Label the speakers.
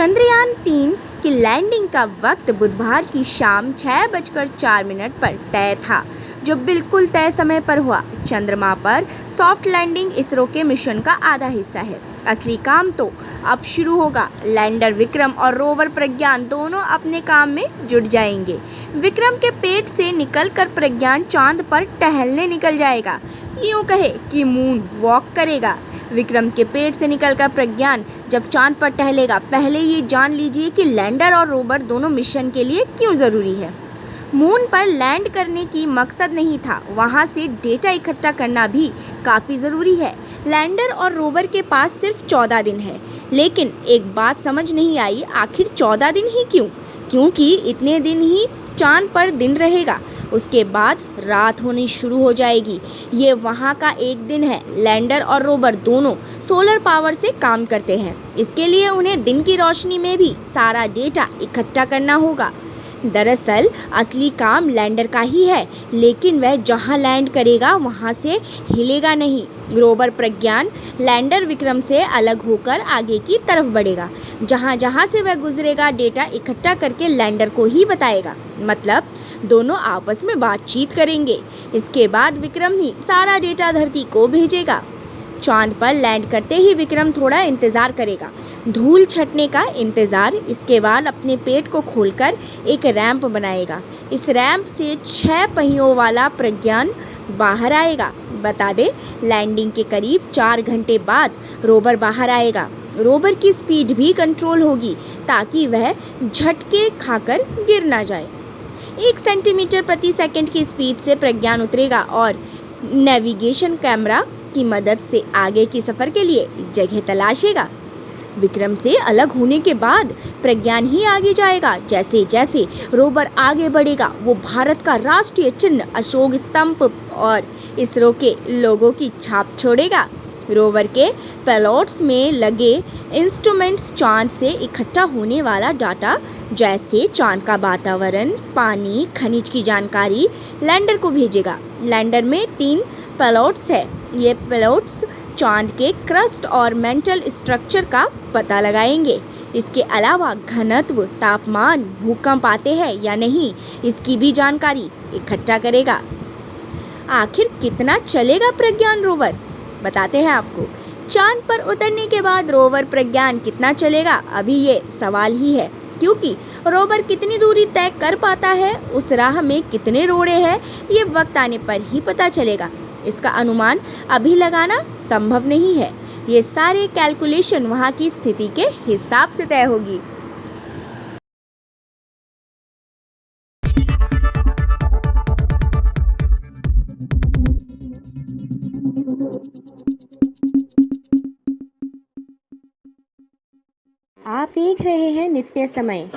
Speaker 1: चंद्रयान-3 की लैंडिंग का वक्त बुधवार की शाम 6:04 पर तय था, जो बिल्कुल तय समय पर हुआ। चंद्रमा पर सॉफ्ट लैंडिंग इसरो के मिशन का आधा हिस्सा है। असली काम तो अब शुरू होगा। लैंडर विक्रम और रोवर प्रज्ञान दोनों अपने काम में जुट जाएंगे। विक्रम के पेट से निकलकर प्रज्ञान चांद पर टहलने निकल जाएगा। यूं कहे कि मून वॉक करेगा। विक्रम के पेट से निकलकर प्रज्ञान जब चांद पर टहलेगा, पहले ये जान लीजिए कि लैंडर और रोवर दोनों मिशन के लिए क्यों ज़रूरी है। मून पर लैंड करने की मकसद नहीं था, वहाँ से डेटा इकट्ठा करना भी काफ़ी ज़रूरी है। लैंडर और रोवर के पास सिर्फ 14 दिन है, लेकिन एक बात समझ नहीं आई, आखिर 14 दिन ही क्यों? क्योंकि इतने दिन ही चांद पर दिन रहेगा, उसके बाद रात होनी शुरू हो जाएगी। ये वहाँ का एक दिन है। लैंडर और रोवर दोनों सोलर पावर से काम करते हैं, इसके लिए उन्हें दिन की रोशनी में भी सारा डेटा इकट्ठा करना होगा। दरअसल असली काम लैंडर का ही है, लेकिन वह जहाँ लैंड करेगा वहाँ से हिलेगा नहीं। रोवर प्रज्ञान लैंडर विक्रम से अलग होकर आगे की तरफ बढ़ेगा। जहाँ जहाँ से वह गुजरेगा, डेटा इकट्ठा करके लैंडर को ही बताएगा। मतलब दोनों आपस में बातचीत करेंगे। इसके बाद विक्रम ही सारा डेटा धरती को भेजेगा। चांद पर लैंड करते ही विक्रम थोड़ा इंतज़ार करेगा, धूल छटने का इंतज़ार। इसके बाद अपने पेट को खोलकर एक रैंप बनाएगा। इस रैंप से 6 पहियों वाला प्रज्ञान बाहर आएगा। बता दे, लैंडिंग के करीब 4 घंटे बाद रोवर बाहर आएगा। रोवर की स्पीड भी कंट्रोल होगी ताकि वह झटके खाकर गिर ना जाए। 1 सेंटीमीटर प्रति सेकंड की स्पीड से प्रज्ञान उतरेगा और नेविगेशन कैमरा की मदद से आगे की सफ़र के लिए जगह तलाशेगा। विक्रम से अलग होने के बाद प्रज्ञान ही आगे जाएगा। जैसे जैसे रोवर आगे बढ़ेगा, वो भारत का राष्ट्रीय चिन्ह अशोक स्तंभ और इसरो के लोगों की छाप छोड़ेगा। रोवर के पेलोट्स में लगे इंस्ट्रूमेंट्स चांद से इकट्ठा होने वाला डाटा, जैसे चांद का वातावरण, पानी, खनिज की जानकारी लैंडर को भेजेगा। लैंडर में 3 पेलोट्स है। ये पेलोट्स चांद के क्रस्ट और मेंटल स्ट्रक्चर का पता लगाएंगे। इसके अलावा घनत्व, तापमान, भूकंप आते हैं या नहीं, इसकी भी जानकारी इकट्ठा करेगा। आखिर कितना चलेगा प्रज्ञान रोवर? बताते हैं आपको। चांद पर उतरने के बाद रोवर प्रज्ञान कितना चलेगा, अभी ये सवाल ही है, क्योंकि रोवर कितनी दूरी तय कर पाता है, उस राह में कितने रोड़े हैं, ये वक्त आने पर ही पता चलेगा। इसका अनुमान अभी लगाना संभव नहीं है। ये सारे कैलकुलेशन वहाँ की स्थिति के हिसाब से तय होगी। आप देख रहे हैं नित्य समय।